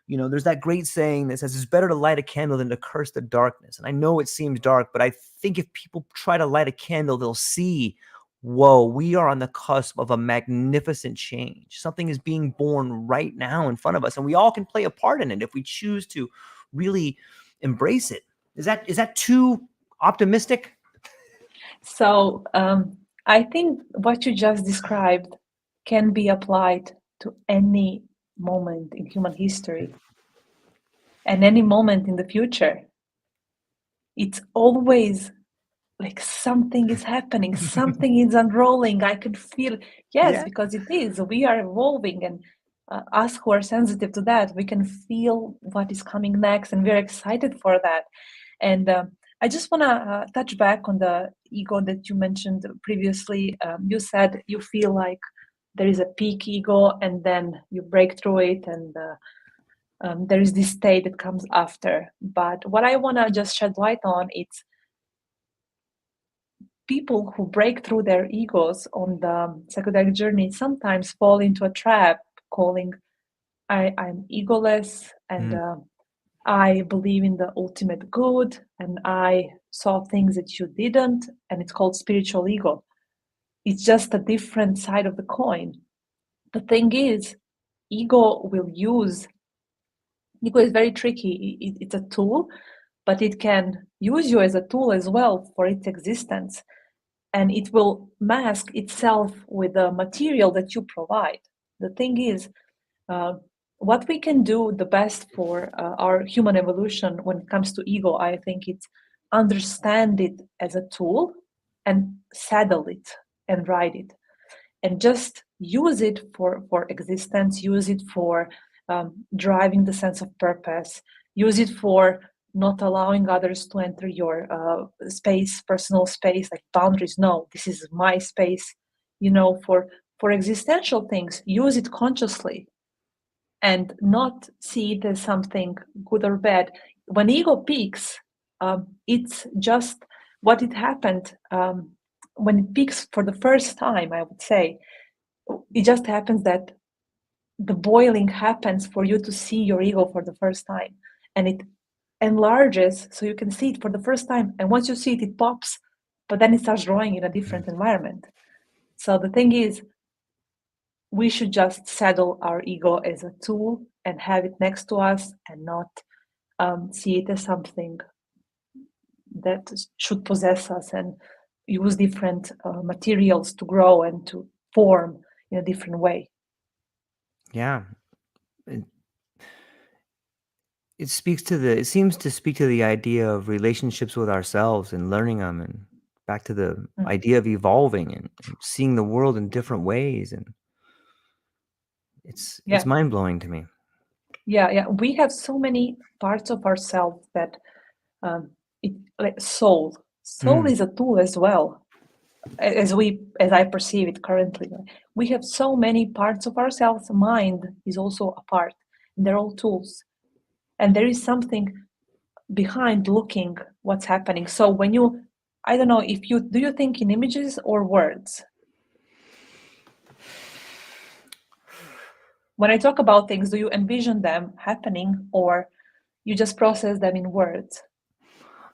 Speaker 1: there's that great saying that says it's better to light a candle than to curse the darkness. And I know it seems dark, but I think if people try to light a candle, they'll see, whoa, we are on the cusp of a magnificent change. Something is being born right now in front of us, and we all can play a part in it if we choose to really embrace it. Is that too optimistic?
Speaker 2: So I think what you just described can be applied to any moment in human history and any moment in the future. It's always like something is happening, something is unrolling. I can feel, yes,
Speaker 1: Yeah.
Speaker 2: because it is. We are evolving, and us who are sensitive to that, we can feel what is coming next, and we're excited for that. And I just want to touch back on the ego that you mentioned previously. You said you feel like there is a peak ego, and then you break through it, and there is this state that comes after. But what I want to just shed light on is people who break through their egos on the psychedelic journey sometimes fall into a trap calling I'm egoless, and
Speaker 1: Mm.
Speaker 2: I believe in the ultimate good, and I saw things that you didn't, and it's called spiritual ego. It's just a different side of the coin. The thing is, ego will use ego is very tricky. It's a tool, but it can use you as a tool as well for its existence, and it will mask itself with the material that you provide. The thing is, uh, what we can do the best for our human evolution when it comes to ego, I think it's understand it as a tool and saddle it and ride it and just use it for existence, use it for driving the sense of purpose, use it for not allowing others to enter your space, personal space, like boundaries. No, this is my space. For existential things, use it consciously and not see it as something good or bad. When ego peaks, it's just what it happened when it peaks for the first time, I would say. It just happens that the boiling happens for you to see your ego for the first time, and it enlarges so you can see it for the first time. And once you see it, it pops, but then it starts growing in a different environment. So the thing is, we should just saddle our ego as a tool and have it next to us and not see it as something that should possess us and use different materials to grow and to form in a different way.
Speaker 1: Yeah. It, it seems to speak to the idea of relationships with ourselves and learning them, and back to the
Speaker 2: Mm.
Speaker 1: idea of evolving and seeing the world in different ways. And it's
Speaker 2: Yeah,
Speaker 1: mind-blowing to me.
Speaker 2: yeah. We have so many parts of ourselves that um, like soul. Soul
Speaker 1: Mm,
Speaker 2: is a tool as well, as I perceive it currently. We have so many parts of ourselves. Mind is also a part. They're all tools, and there is something behind looking what's happening. So when you, I don't know if you do you think in images or words? When I talk about things, do you envision them happening or you just process them in words?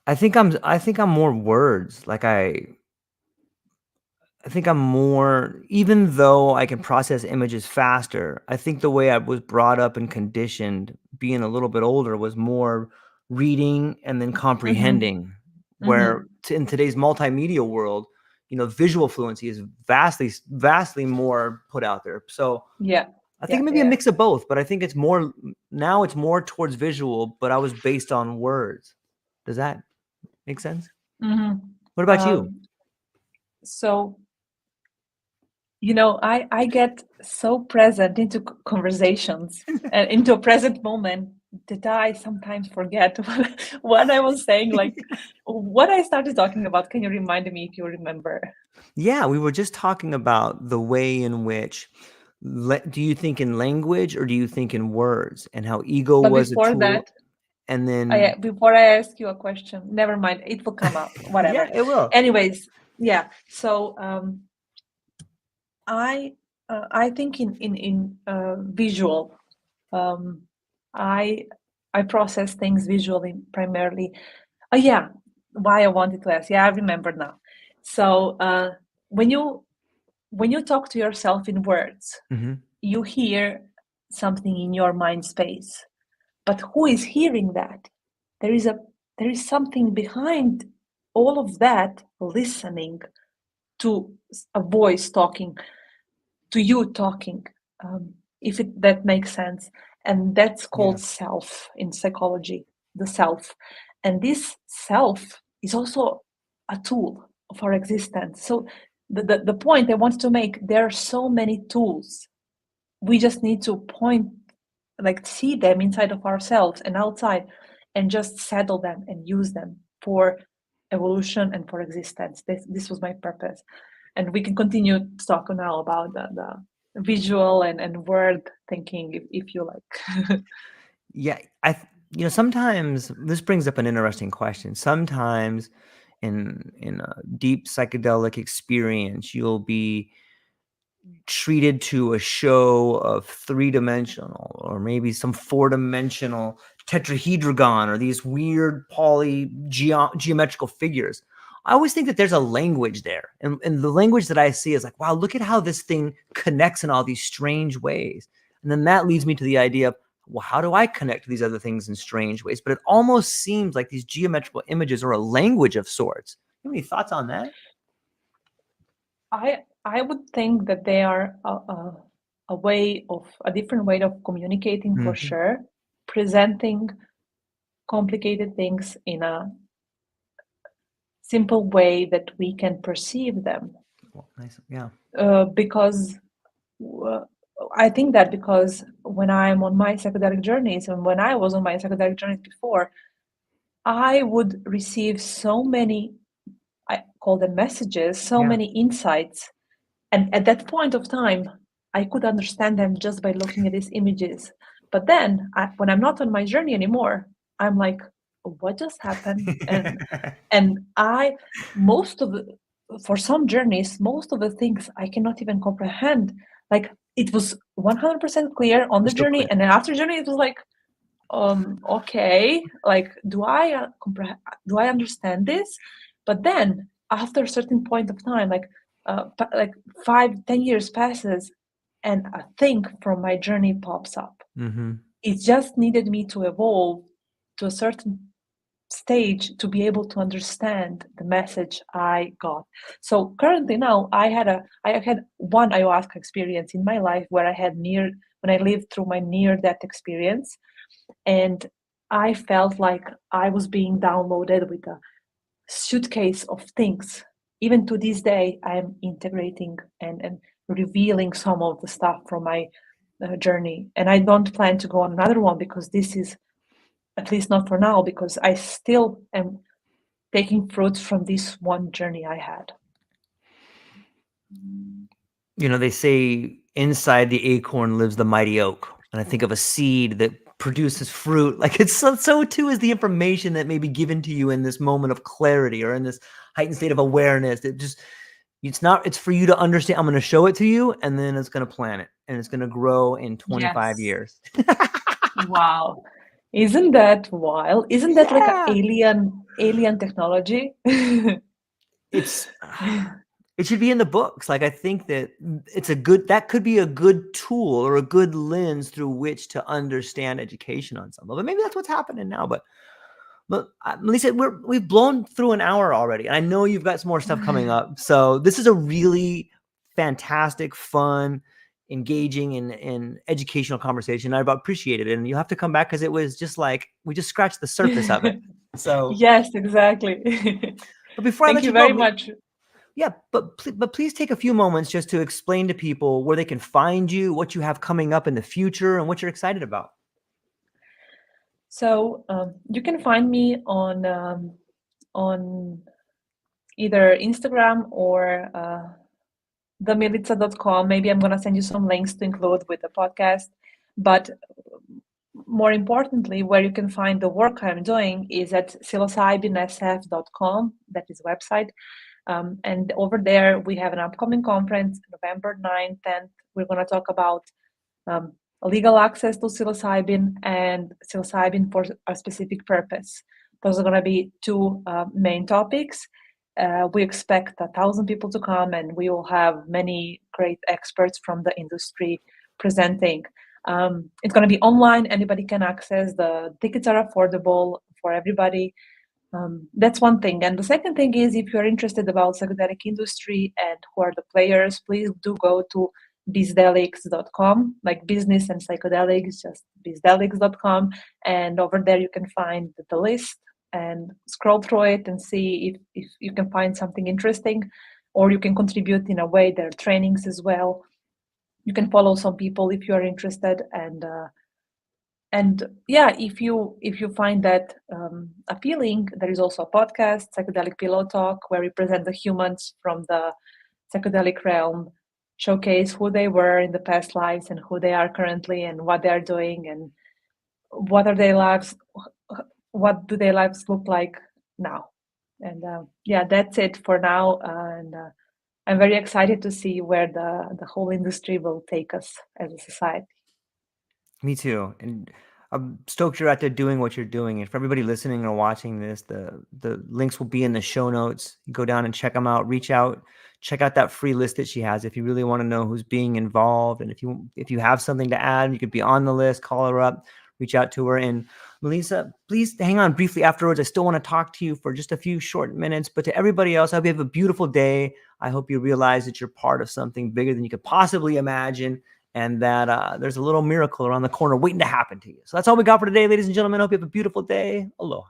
Speaker 1: I think I'm more words. I think I'm more, even though I can process images faster, I think the way I was brought up and conditioned, being a little bit older, was more reading and then
Speaker 2: Mm-hmm.
Speaker 1: comprehending. Where
Speaker 2: Mm-hmm.
Speaker 1: in today's multimedia world, visual fluency is vastly more put out there. So
Speaker 2: Yeah.
Speaker 1: I think
Speaker 2: Yeah.
Speaker 1: maybe a
Speaker 2: Yeah.
Speaker 1: mix of both, but I think it's more now it's more towards visual, but I was based on words. Does that make sense?
Speaker 2: Mm-hmm.
Speaker 1: What about you?
Speaker 2: So I get so present into conversations and into a present moment that I sometimes forget what I was saying, like what I started talking about. Can you remind me if you remember?
Speaker 1: Yeah, we were just talking about the way in which do you think in language or do you think in words, and how ego
Speaker 2: But
Speaker 1: was a
Speaker 2: before
Speaker 1: tool,
Speaker 2: that,
Speaker 1: and then
Speaker 2: before I ask you a question, never mind, it will come up,
Speaker 1: yeah,
Speaker 2: whatever.
Speaker 1: it will.
Speaker 2: Anyways, yeah. So I think in visual. Um, I I process things visually primarily. Oh yeah, why I wanted to ask. Yeah, I remember now. So when you talk to yourself in words,
Speaker 1: Hmm.
Speaker 2: you hear something in your mind space. But who is hearing that? There is a there is something behind all of that listening to a voice talking to you talking, if that makes sense. And that's
Speaker 1: Yeah,
Speaker 2: called self in psychology, the self. And this self is also a tool of our existence. So the point I want to make, there are so many tools. We just need to point, like see them inside of ourselves and outside, and just settle them and use them for evolution and for existence. This was my purpose. And we can continue to talk now about the visual and word thinking if you like.
Speaker 1: yeah. Sometimes this brings up an interesting question. Sometimes in a deep psychedelic experience, you'll be treated to a show of three-dimensional or maybe some four-dimensional tetrahedron or these weird geometrical figures. I always think that there's a language there, and the language that I see is like, wow, look at how this thing connects in all these strange ways. And then that leads me to the idea of, well, how do I connect to these other things in strange ways? But it almost seems like these geometrical images are a language of sorts. You have any thoughts on that?
Speaker 2: I would think that they are a a different way of communicating for
Speaker 1: Mhm.
Speaker 2: sure, presenting complicated things in a simple way that we can perceive them.
Speaker 1: Well, nice. Yeah.
Speaker 2: Because uh, I think that because when I'm on my psychedelic journeys and when I was on my psychedelic journeys before, I would receive so many, I call them messages, so
Speaker 1: Yeah.
Speaker 2: many insights. And at that point of time, I could understand them just by looking at these images. But then, when I'm not on my journey anymore, I'm like, what just happened? And I, most of the, for some journeys, most of the things I cannot even comprehend. Like it was 100% clear on the
Speaker 1: Crystal
Speaker 2: journey,
Speaker 1: clear.
Speaker 2: and then after journey, it was like, okay, like do I understand this? But then after a certain point of time, like 5-10 years passes, and a thing from my journey pops up.
Speaker 1: Mm-hmm.
Speaker 2: It just needed me to evolve to a certain stage to be able to understand the message I got. So currently now I had one ayahuasca experience in my life where I had near when I lived through my near death experience, and I felt like I was being downloaded with a suitcase of things. Even to this day, I am integrating and revealing some of the stuff from my journey. And I don't plan to go on another one because this is, at least not for now, because I still am taking fruit from this one journey I had.
Speaker 1: You know, they say inside the acorn lives the mighty oak. And I think of a seed that produces fruit. Like it's so too is the information that may be given to you in this moment of clarity or in this heightened state of awareness. It's for you to understand. I'm going to show it to you, and then it's going to plant it, and it's going to grow in 25
Speaker 2: Yes.
Speaker 1: years.
Speaker 2: Wow. Isn't that wild? Isn't that like an
Speaker 1: Yeah.
Speaker 2: alien technology?
Speaker 1: It's it should be in the books. Like I think that that could be a good tool or a good lens through which to understand education on some level. But maybe that's what's happening now. But Melissa, we've blown through an hour already, and I know you've got some more stuff coming up. So this is a really fantastic, fun, engaging, and educational conversation. I've appreciated it, and you'll have to come back because it was just like we just scratched the surface of it. So,
Speaker 2: Yes, exactly.
Speaker 1: but before I
Speaker 2: Thank
Speaker 1: let
Speaker 2: you
Speaker 1: you go,
Speaker 2: very much.
Speaker 1: yeah, but please take a few moments just to explain to people where they can find you, what you have coming up in the future, and what you're excited about.
Speaker 2: So you can find me on either Instagram or themilica.com. Maybe I'm going to send you some links to include with the podcast. But more importantly, where you can find the work I'm doing is at psilocybinsf.com. That is a website. And over there, we have an upcoming conference, November 9th, 10th. We're going to talk about um, legal access to psilocybin and psilocybin for a specific purpose. Those are going to be two main topics. We expect 1,000 people to come, and we will have many great experts from the industry presenting. It's going to be online. Anybody can access. The tickets are affordable for everybody. That's one thing. And the second thing is, if you're interested about psychedelic industry and who are the players, please do go to bizdelics.com, like business and psychedelics, just bizdelics.com. And over there you can find the list and scroll through it and see if you can find something interesting, or you can contribute in a way. There are trainings as well. You can follow some people if you are interested, and yeah, if you find that appealing, there is also a podcast, Psychedelic Pillow Talk, where we present the humans from the psychedelic realm, showcase who they were in the past lives and who they are currently and what they are doing and what are their lives, what do their lives look like now. And yeah, that's it for now. And I'm very excited to see where the whole industry will take us as a society.
Speaker 1: Me too. And I'm stoked you're out there doing what you're doing. And for everybody listening or watching this, the links will be in the show notes. You go down and check them out, reach out, check out that free list that she has if you really want to know who's being involved. And if you have something to add, you could be on the list, call her up, reach out to her. And Melissa, please hang on briefly afterwards. I still want to talk to you for just a few short minutes. But to everybody else, I hope you have a beautiful day. I hope you realize that you're part of something bigger than you could possibly imagine. and that there's a little miracle around the corner waiting to happen to you. So that's all we got for today, ladies and gentlemen. I hope you have a beautiful day. Aloha.